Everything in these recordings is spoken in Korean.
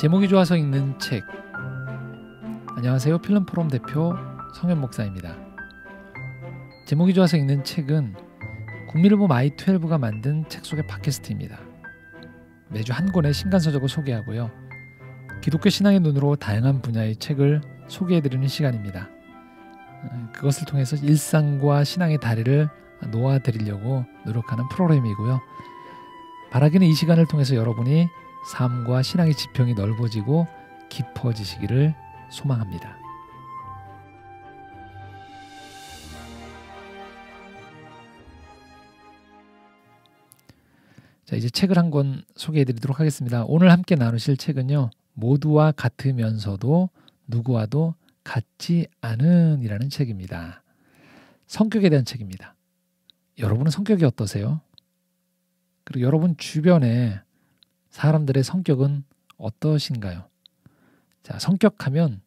제목이 좋아서 읽는 책. 안녕하세요. 필름포럼 대표 성현 목사입니다. 제목이 좋아서 읽는 책은 국민일보 마이12가 만든 책 소개 팟캐스트입니다. 매주 한 권의 신간서적을 소개하고요. 기독교 신앙의 눈으로 다양한 분야의 책을 소개해드리는 시간입니다. 그것을 통해서 일상과 신앙의 다리를 놓아드리려고 노력하는 프로그램이고요. 바라기는 이 시간을 통해서 여러분이 삶과 신앙의 지평이 넓어지고 깊어지시기를 소망합니다. 자, 이제 책을 한 권 소개해드리도록 하겠습니다. 오늘 함께 나누실 책은요, 모두와 같으면서도 누구와도 같지 않은 이라는 책입니다. 성격에 대한 책입니다. 여러분은 성격이 어떠세요? 그리고 여러분 주변에 사람들의 성격은 어떠신가요? 자, 성격하면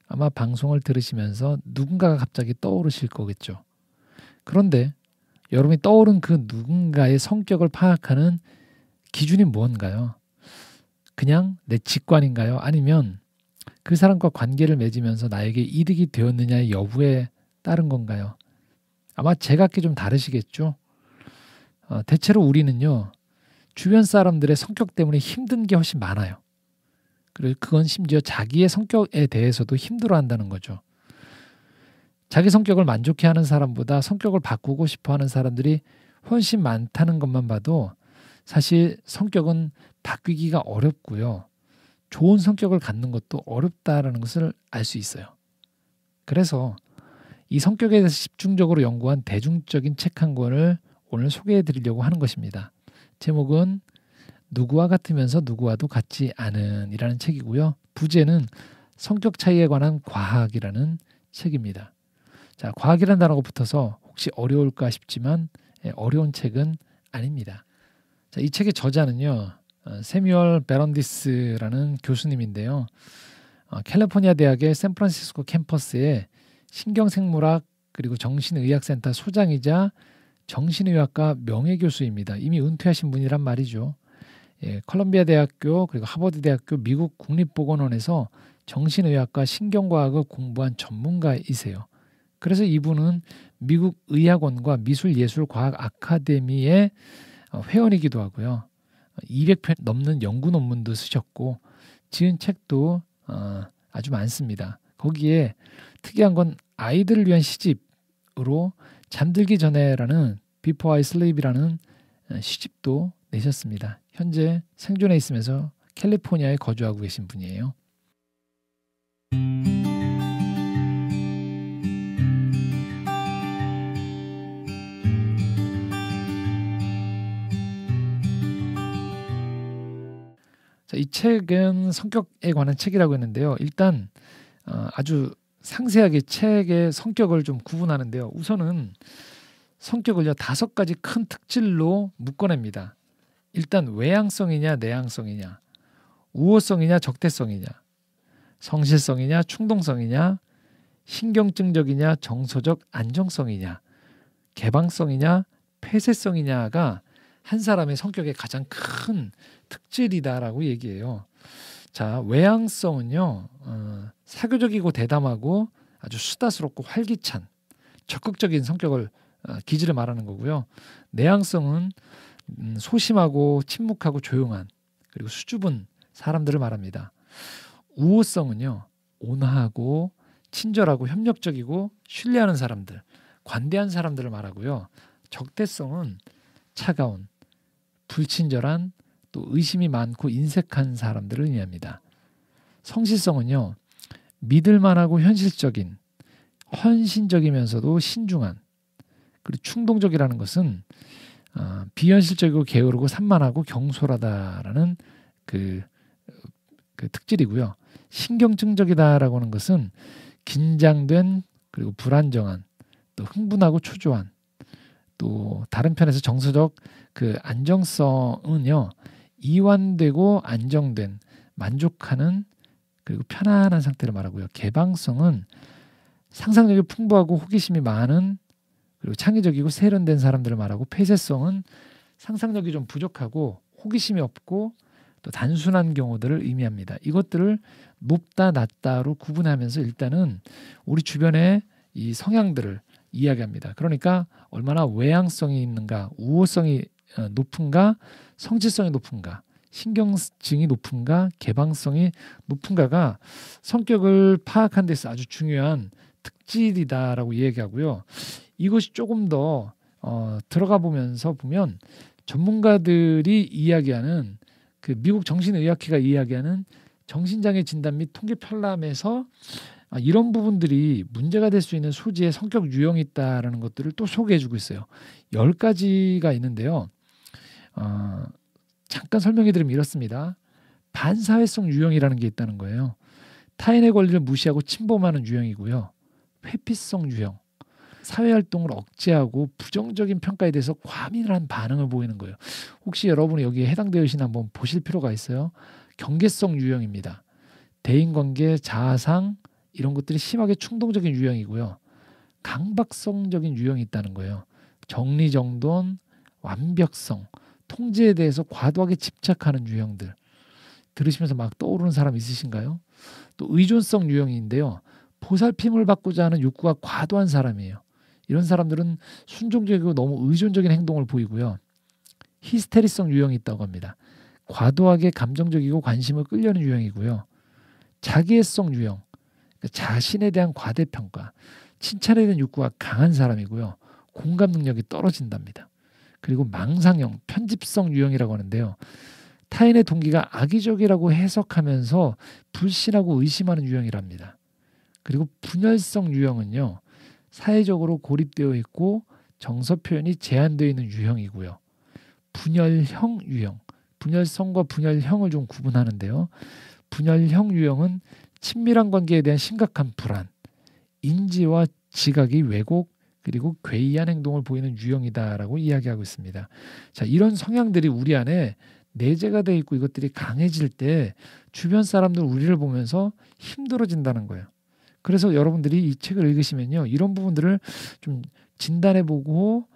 아마 방송을 들으시면서 누군가가 갑자기 떠오르실 거겠죠. 그런데 여러분이 떠오른 그 누군가의 성격을 파악하는 기준이 뭔가요? 그냥 내 직관인가요? 아니면 그 사람과 관계를 맺으면서 나에게 이득이 되었느냐의 여부에 따른 건가요? 아마 제각기 좀 다르시겠죠? 대체로 우리는요, 주변 사람들의 성격 때문에 힘든 게 훨씬 많아요. 그리고 그건 심지어 자기의 성격에 대해서도 힘들어한다는 거죠. 자기 성격을 만족해하는 사람보다 성격을 바꾸고 싶어하는 사람들이 훨씬 많다는 것만 봐도 사실 성격은 바뀌기가 어렵고요. 좋은 성격을 갖는 것도 어렵다라는 것을 알 수 있어요. 그래서 이 성격에 대해서 집중적으로 연구한 대중적인 책 한 권을 오늘 소개해 드리려고 하는 것입니다. 제목은 누구와 같으면서 누구와도 같지 않은 이라는 책이고요. 부제는 성격 차이에 관한 과학이라는 책입니다. 자, 과학이라는 단어가 붙어서 혹시 어려울까 싶지만 어려운 책은 아닙니다. 자, 이 책의 저자는요, 세뮤얼 베런디스라는 교수님인데요. 캘리포니아 대학의 샌프란시스코 캠퍼스의 신경생물학 그리고 정신의학센터 소장이자 정신의학과 명예교수입니다. 이미 은퇴하신 분이란 말이죠. 컬럼비아 대학교 그리고 하버드 대학교 미국 국립보건원에서 정신의학과 신경과학을 공부한 전문가이세요. 그래서 이분은 미국 의학원과 미술예술과학 아카데미의 회원이기도 하고요. 200편 넘는 연구 논문도 쓰셨고 지은 책도 아주 많습니다. 거기에 특이한 건 아이들을 위한 시집으로 잠들기 전에라는 Before I Sleep이라는 시집도 내셨습니다. 현재 생존해 있으면서 캘리포니아에 거주하고 계신 분이에요. 자, 이 책은 성격에 관한 책이라고 했는데요. 일단 아주 상세하게 책의 성격을 좀 구분하는데요. 우선은 성격을요, 5가지 큰 특질로 묶어냅니다. 일단 외향성이냐 내향성이냐, 우호성이냐 적대성이냐, 성실성이냐 충동성이냐, 신경증적이냐 정서적 안정성이냐, 개방성이냐 폐쇄성이냐가 한 사람의 성격의 가장 큰 특질이다라고 얘기해요. 자, 외향성은요, 사교적이고 대담하고 아주 수다스럽고 활기찬 적극적인 성격을 기질을 말하는 거고요. 내향성은 소심하고 침묵하고 조용한 그리고 수줍은 사람들을 말합니다. 우호성은요, 온화하고 친절하고 협력적이고 신뢰하는 사람들, 관대한 사람들을 말하고요. 적대성은 차가운, 불친절한, 또 의심이 많고 인색한 사람들을 의미합니다. 성실성은요, 믿을만하고 현실적인, 헌신적이면서도 신중한, 그리고 충동적이라는 것은 비현실적이고 게으르고 산만하고 경솔하다라는 그 특질이고요. 신경증적이다라고 하는 것은 긴장된 그리고 불안정한, 또 흥분하고 초조한, 또 다른 편에서 정서적 그 안정성은요, 이완되고 안정된, 만족하는 그리고 편안한 상태를 말하고요. 개방성은 상상력이 풍부하고 호기심이 많은 그리고 창의적이고 세련된 사람들을 말하고, 폐쇄성은 상상력이 좀 부족하고 호기심이 없고 또 단순한 경우들을 의미합니다. 이것들을 높다 낮다로 구분하면서 일단은 우리 주변의 이 성향들을 이야기합니다. 그러니까 얼마나 외향성이 있는가, 우호성이 높은가, 성질성이 높은가, 신경증이 높은가, 개방성이 높은가가 성격을 파악하는 데서 아주 중요한 특질이다라고 얘기하고요. 이것이 조금 더 들어가 보면서 보면 전문가들이 이야기하는 그 미국 정신의학회가 이야기하는 정신장애 진단 및 통계 편람에서 이런 부분들이 문제가 될 수 있는 소지의 성격 유형이 있다라는 것들을 또 소개해주고 있어요. 10가지가 있는데요. 잠깐 설명해드리면 이렇습니다. 반사회성 유형이라는 게 있다는 거예요. 타인의 권리를 무시하고 침범하는 유형이고요. 회피성 유형, 사회활동을 억제하고 부정적인 평가에 대해서 과민한 반응을 보이는 거예요. 혹시 여러분이 여기에 해당되시나 한번 보실 필요가 있어요. 경계성 유형입니다. 대인관계, 자아상 이런 것들이 심하게 충동적인 유형이고요. 강박성적인 유형이 있다는 거예요. 정리정돈, 완벽성, 통제에 대해서 과도하게 집착하는 유형들. 들으시면서 막 떠오르는 사람 있으신가요? 또 의존성 유형인데요. 보살핌을 받고자 하는 욕구가 과도한 사람이에요. 이런 사람들은 순종적이고 너무 의존적인 행동을 보이고요. 히스테리성 유형이 있다고 합니다. 과도하게 감정적이고 관심을 끌려는 유형이고요. 자기애성 유형, 그러니까 자신에 대한 과대평가, 칭찬에 대한 욕구가 강한 사람이고요. 공감 능력이 떨어진답니다. 그리고 망상형, 편집성 유형이라고 하는데요. 타인의 동기가 악의적이라고 해석하면서 불신하고 의심하는 유형이랍니다. 그리고 분열성 유형은요. 사회적으로 고립되어 있고 정서 표현이 제한되어 있는 유형이고요. 분열형 유형, 분열성과 분열형을 좀 구분하는데요. 분열형 유형은 친밀한 관계에 대한 심각한 불안, 인지와 지각이 왜곡, 그리고 괴이한 행동을 보이는 유형이다라고 이야기하고 있습니다. 자, 이런 성향들이 우리 안에 내재가 되어 있고 이것들이 강해질 때 주변 사람들 우리를 보면서 힘들어진다는 거예요. 그래서 여러분들이 이 책을 읽으시면요. 이런 부분들을 좀 진단해보고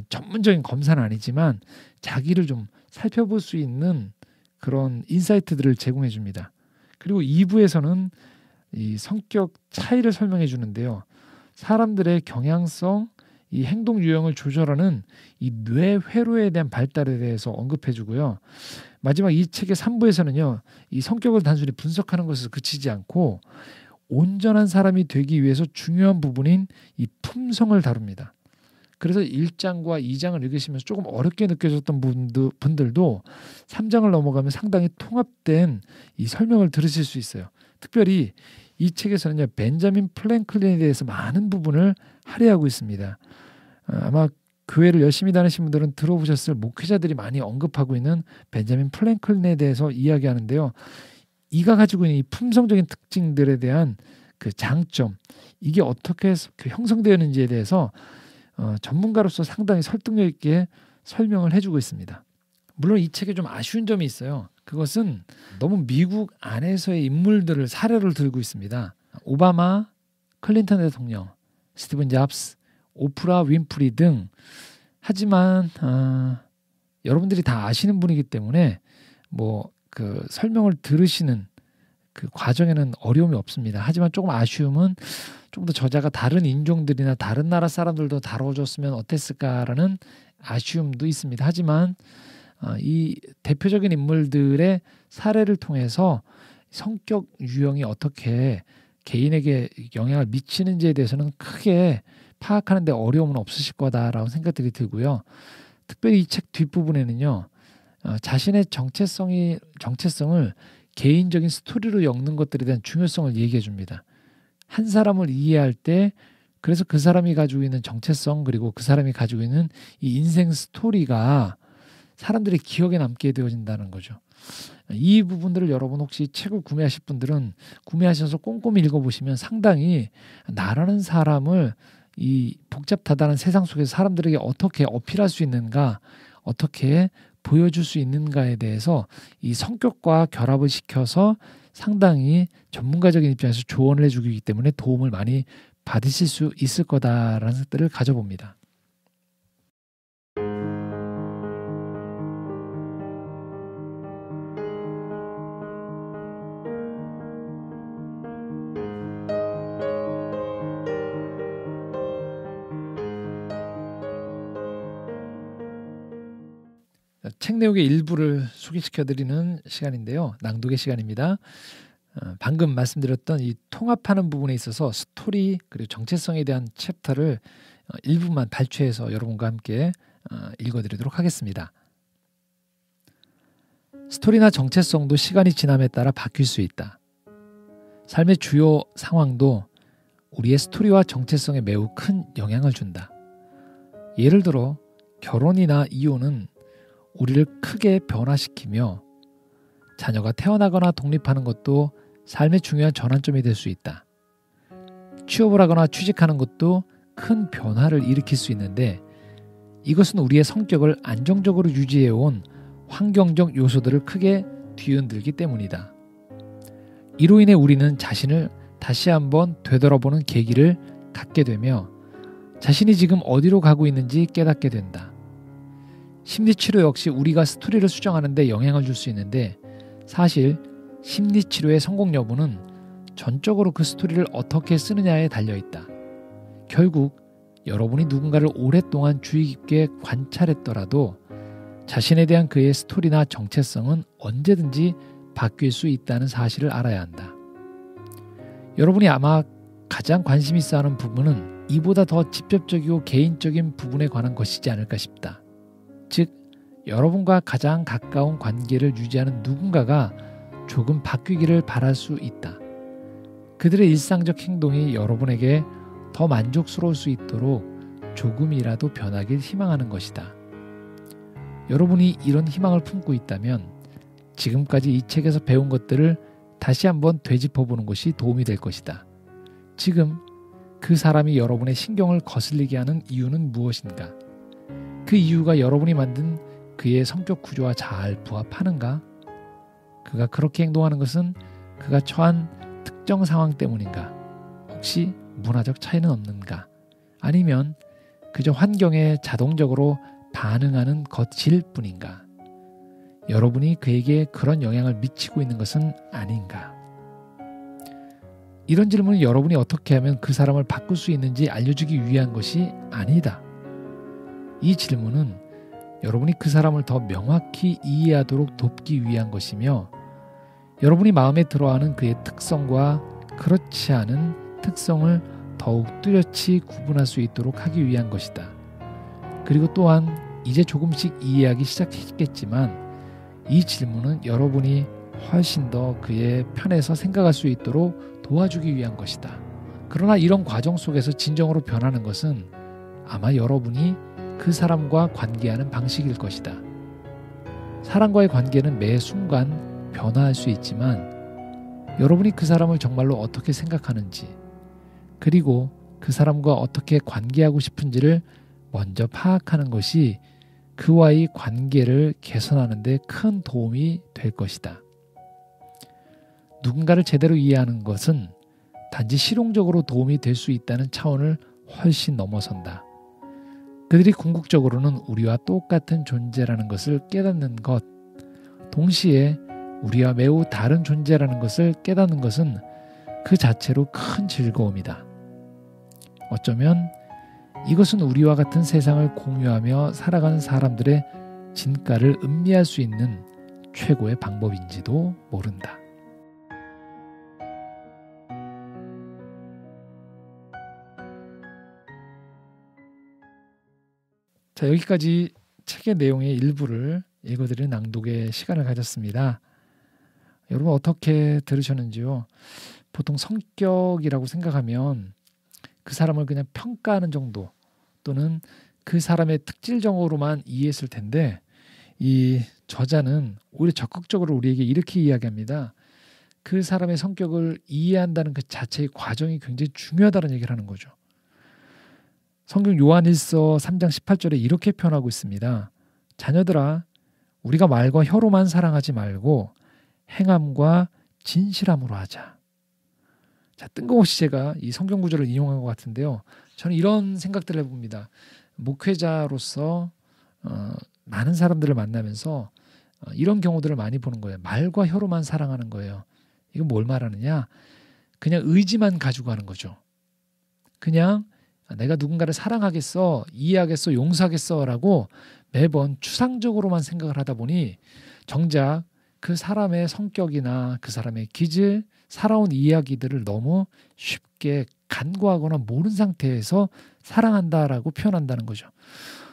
전문적인 검사는 아니지만 자기를 좀 살펴볼 수 있는 그런 인사이트들을 제공해 줍니다. 그리고 2부에서는 이 성격 차이를 설명해 주는데요. 사람들의 경향성, 이 행동 유형을 조절하는 이 뇌 회로에 대한 발달에 대해서 언급해 주고요. 마지막 이 책의 3부에서는요. 이 성격을 단순히 분석하는 것에서 그치지 않고 온전한 사람이 되기 위해서 중요한 부분인 이 품성을 다룹니다. 그래서 1장과 2장을 읽으시면서 조금 어렵게 느껴졌던 분들도 3장을 넘어가면 상당히 통합된 이 설명을 들으실 수 있어요. 특별히 이 책에서는요. 벤자민 프랭클린에 대해서 많은 부분을 할애하고 있습니다. 아마 교회를 열심히 다니신 분들은 들어보셨을 목회자들이 많이 언급하고 있는 벤자민 프랭클린에 대해서 이야기하는데요. 이가 가지고 있는 이 품성적인 특징들에 대한 그 장점, 이게 어떻게 형성되었는지에 대해서 전문가로서 상당히 설득력 있게 설명을 해주고 있습니다. 물론 이 책에 좀 아쉬운 점이 있어요. 그것은 너무 미국 안에서의 인물들을 사례를 들고 있습니다. 오바마, 클린턴 대통령, 스티븐 잡스, 오프라 윈프리 등. 하지만 여러분들이 다 아시는 분이기 때문에 뭐 그 설명을 들으시는 그 과정에는 어려움이 없습니다. 하지만 조금 아쉬움은 좀 더 저자가 다른 인종들이나 다른 나라 사람들도 다뤄줬으면 어땠을까라는 아쉬움도 있습니다. 하지만 이 대표적인 인물들의 사례를 통해서 성격 유형이 어떻게 개인에게 영향을 미치는지에 대해서는 크게 파악하는 데 어려움은 없으실 거다라고 생각들이 들고요. 특별히 이 책 뒷부분에는요. 자신의 정체성을 개인적인 스토리로 엮는 것들에 대한 중요성을 얘기해 줍니다. 한 사람을 이해할 때 그래서 그 사람이 가지고 있는 정체성 그리고 그 사람이 가지고 있는 이 인생 스토리가 사람들의 기억에 남게 되어진다는 거죠. 이 부분들을 여러분 혹시 책을 구매하실 분들은 구매하셔서 꼼꼼히 읽어보시면 상당히 나라는 사람을 이 복잡하다는 세상 속에서 사람들에게 어떻게 어필할 수 있는가, 어떻게 보여줄 수 있는가에 대해서 이 성격과 결합을 시켜서 상당히 전문가적인 입장에서 조언을 해주기 때문에 도움을 많이 받으실 수 있을 거다라는 생각들을 가져봅니다. 책 내용의 일부를 소개시켜드리는 시간인데요. 낭독의 시간입니다. 방금 말씀드렸던 이 통합하는 부분에 있어서 스토리 그리고 정체성에 대한 챕터를 일부만 발췌해서 여러분과 함께 읽어드리도록 하겠습니다. 스토리나 정체성도 시간이 지남에 따라 바뀔 수 있다. 삶의 주요 상황도 우리의 스토리와 정체성에 매우 큰 영향을 준다. 예를 들어 결혼이나 이혼은 우리를 크게 변화시키며 자녀가 태어나거나 독립하는 것도 삶의 중요한 전환점이 될 수 있다. 취업을 하거나 취직하는 것도 큰 변화를 일으킬 수 있는데 이것은 우리의 성격을 안정적으로 유지해온 환경적 요소들을 크게 뒤흔들기 때문이다. 이로 인해 우리는 자신을 다시 한번 되돌아보는 계기를 갖게 되며 자신이 지금 어디로 가고 있는지 깨닫게 된다. 심리치료 역시 우리가 스토리를 수정하는 데 영향을 줄 수 있는데 사실 심리치료의 성공 여부는 전적으로 그 스토리를 어떻게 쓰느냐에 달려있다. 결국 여러분이 누군가를 오랫동안 주의 깊게 관찰했더라도 자신에 대한 그의 스토리나 정체성은 언제든지 바뀔 수 있다는 사실을 알아야 한다. 여러분이 아마 가장 관심 있어 하는 부분은 이보다 더 직접적이고 개인적인 부분에 관한 것이지 않을까 싶다. 즉, 여러분과 가장 가까운 관계를 유지하는 누군가가 조금 바뀌기를 바랄 수 있다. 그들의 일상적 행동이 여러분에게 더 만족스러울 수 있도록 조금이라도 변하길 희망하는 것이다. 여러분이 이런 희망을 품고 있다면 지금까지 이 책에서 배운 것들을 다시 한번 되짚어보는 것이 도움이 될 것이다. 지금 그 사람이 여러분의 신경을 거슬리게 하는 이유는 무엇인가? 그 이유가 여러분이 만든 그의 성격 구조와 잘 부합하는가? 그가 그렇게 행동하는 것은 그가 처한 특정 상황 때문인가? 혹시 문화적 차이는 없는가? 아니면 그저 환경에 자동적으로 반응하는 것일 뿐인가? 여러분이 그에게 그런 영향을 미치고 있는 것은 아닌가? 이런 질문은 여러분이 어떻게 하면 그 사람을 바꿀 수 있는지 알려주기 위한 것이 아니다. 이 질문은 여러분이 그 사람을 더 명확히 이해하도록 돕기 위한 것이며 여러분이 마음에 들어하는 그의 특성과 그렇지 않은 특성을 더욱 뚜렷이 구분할 수 있도록 하기 위한 것이다. 그리고 또한 이제 조금씩 이해하기 시작했겠지만 이 질문은 여러분이 훨씬 더 그의 편에서 생각할 수 있도록 도와주기 위한 것이다. 그러나 이런 과정 속에서 진정으로 변하는 것은 아마 여러분이 그 사람과 관계하는 방식일 것이다. 사람과의 관계는 매 순간 변화할 수 있지만 여러분이 그 사람을 정말로 어떻게 생각하는지 그리고 그 사람과 어떻게 관계하고 싶은지를 먼저 파악하는 것이 그와의 관계를 개선하는 데 큰 도움이 될 것이다. 누군가를 제대로 이해하는 것은 단지 실용적으로 도움이 될 수 있다는 차원을 훨씬 넘어선다. 그들이 궁극적으로는 우리와 똑같은 존재라는 것을 깨닫는 것, 동시에 우리와 매우 다른 존재라는 것을 깨닫는 것은 그 자체로 큰 즐거움이다. 어쩌면 이것은 우리와 같은 세상을 공유하며 살아가는 사람들의 진가를 음미할 수 있는 최고의 방법인지도 모른다. 자, 여기까지 책의 내용의 일부를 읽어드리는 낭독의 시간을 가졌습니다. 여러분 어떻게 들으셨는지요? 보통 성격이라고 생각하면 그 사람을 그냥 평가하는 정도 또는 그 사람의 특질적으로만 이해했을 텐데 이 저자는 오히려 적극적으로 우리에게 이렇게 이야기합니다. 그 사람의 성격을 이해한다는 그 자체의 과정이 굉장히 중요하다는 얘기를 하는 거죠. 성경 요한일서 3장 18절에 이렇게 표현하고 있습니다. 자녀들아, 우리가 말과 혀로만 사랑하지 말고 행함과 진실함으로 하자. 자, 뜬금없이 제가 이 성경 구절을 인용한 것 같은데요. 저는 이런 생각들을 해봅니다. 목회자로서 많은 사람들을 만나면서 이런 경우들을 많이 보는 거예요. 말과 혀로만 사랑하는 거예요. 이건 뭘 말하느냐? 그냥 의지만 가지고 하는 거죠. 그냥 내가 누군가를 사랑하겠어, 이해하겠어, 용서하겠어라고 매번 추상적으로만 생각을 하다 보니 정작 그 사람의 성격이나 그 사람의 기질, 살아온 이야기들을 너무 쉽게 간과하거나 모르는 상태에서 사랑한다라고 표현한다는 거죠.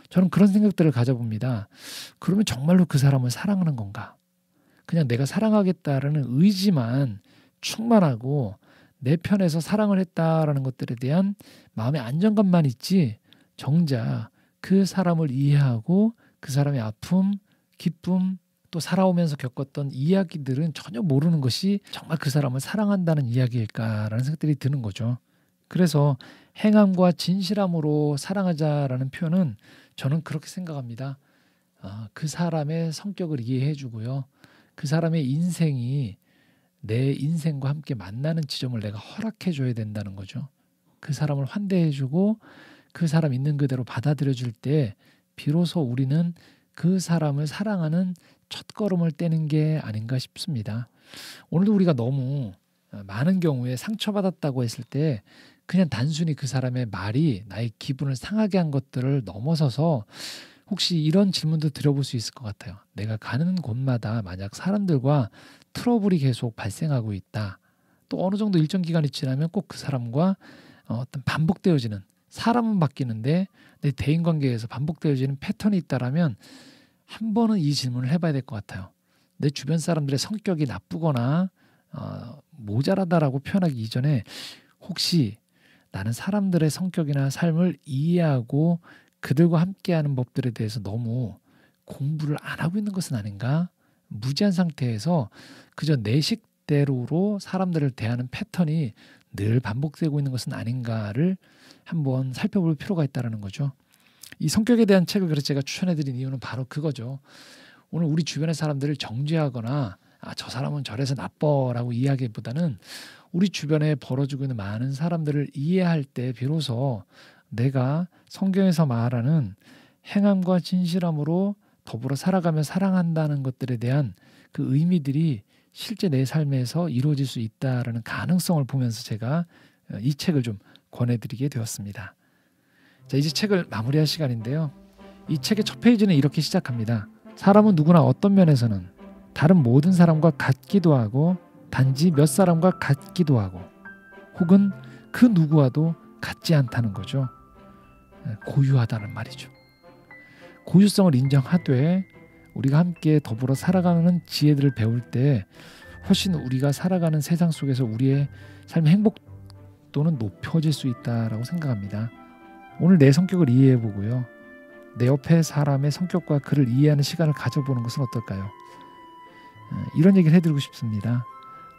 저는 그런 생각들을 가져봅니다. 그러면 정말로 그 사람을 사랑하는 건가? 그냥 내가 사랑하겠다라는 의지만 충만하고 내 편에서 사랑을 했다라는 것들에 대한 마음의 안정감만 있지, 정작 그 사람을 이해하고 그 사람의 아픔, 기쁨, 또 살아오면서 겪었던 이야기들은 전혀 모르는 것이 정말 그 사람을 사랑한다는 이야기일까라는 생각들이 드는 거죠. 그래서 행함과 진실함으로 사랑하자라는 표현은 저는 그렇게 생각합니다. 그 사람의 성격을 이해해 주고요. 그 사람의 인생이 내 인생과 함께 만나는 지점을 내가 허락해 줘야 된다는 거죠. 그 사람을 환대해 주고 그 사람 있는 그대로 받아들여 줄 때 비로소 우리는 그 사람을 사랑하는 첫걸음을 떼는 게 아닌가 싶습니다. 오늘도 우리가 너무 많은 경우에 상처받았다고 했을 때 그냥 단순히 그 사람의 말이 나의 기분을 상하게 한 것들을 넘어서서 혹시 이런 질문도 드려볼 수 있을 것 같아요. 내가 가는 곳마다 만약 사람들과 트러블이 계속 발생하고 있다. 또 어느 정도 일정 기간이 지나면 꼭 그 사람과 어떤 반복되어지는, 사람은 바뀌는데 내 대인관계에서 반복되어지는 패턴이 있다라면 한 번은 이 질문을 해봐야 될 것 같아요. 내 주변 사람들의 성격이 나쁘거나 모자라다라고 표현하기 이전에 혹시 나는 사람들의 성격이나 삶을 이해하고 그들과 함께하는 법들에 대해서 너무 공부를 안 하고 있는 것은 아닌가? 무지한 상태에서 그저 내 식대로로 사람들을 대하는 패턴이 늘 반복되고 있는 것은 아닌가를 한번 살펴볼 필요가 있다는 거죠. 이 성격에 대한 책을 그래서 제가 추천해드린 이유는 바로 그거죠. 오늘 우리 주변의 사람들을 정죄하거나 저 사람은 저래서 나빠라고 이야기보다는 우리 주변에 벌어지고 있는 많은 사람들을 이해할 때 비로소 내가 성경에서 말하는 행함과 진실함으로 더불어 살아가며 사랑한다는 것들에 대한 그 의미들이 실제 내 삶에서 이루어질 수 있다라는 가능성을 보면서 제가 이 책을 좀 권해드리게 되었습니다. 자, 이제 책을 마무리할 시간인데요. 이 책의 첫 페이지는 이렇게 시작합니다. 사람은 누구나 어떤 면에서는 다른 모든 사람과 같기도 하고 단지 몇 사람과 같기도 하고 혹은 그 누구와도 같지 않다는 거죠. 고유하다는 말이죠. 고유성을 인정하되 우리가 함께 더불어 살아가는 지혜들을 배울 때 훨씬 우리가 살아가는 세상 속에서 우리의 삶의 행복도는 높여질 수 있다라고 생각합니다. 오늘 내 성격을 이해해보고요. 내 옆에 사람의 성격과 그를 이해하는 시간을 가져보는 것은 어떨까요? 이런 얘기를 해드리고 싶습니다.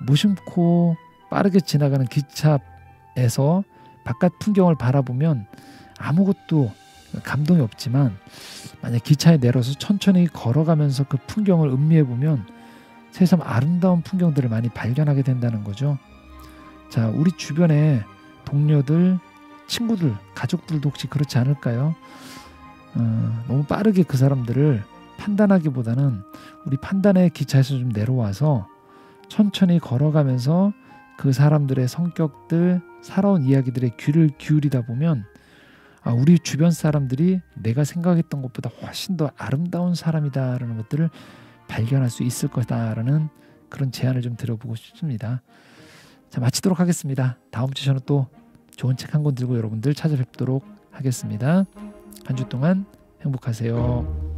무심코 빠르게 지나가는 기차에서 바깥 풍경을 바라보면 아무것도 감동이 없지만 만약 기차에 내려서 천천히 걸어가면서 그 풍경을 음미해보면 세상 아름다운 풍경들을 많이 발견하게 된다는 거죠. 자, 우리 주변에 동료들, 친구들, 가족들도 혹시 그렇지 않을까요? 너무 빠르게 그 사람들을 판단하기보다는 우리 판단의 기차에서 좀 내려와서 천천히 걸어가면서 그 사람들의 성격들, 살아온 이야기들의 귀를 기울이다 보면 우리 주변 사람들이 내가 생각했던 것보다 훨씬 더 아름다운 사람이다라는 것들을 발견할 수 있을 거다라는 그런 제안을 좀 드려보고 싶습니다. 자, 마치도록 하겠습니다. 다음 주 저는 또 좋은 책 한 권 들고 여러분들 찾아뵙도록 하겠습니다. 한 주 동안 행복하세요.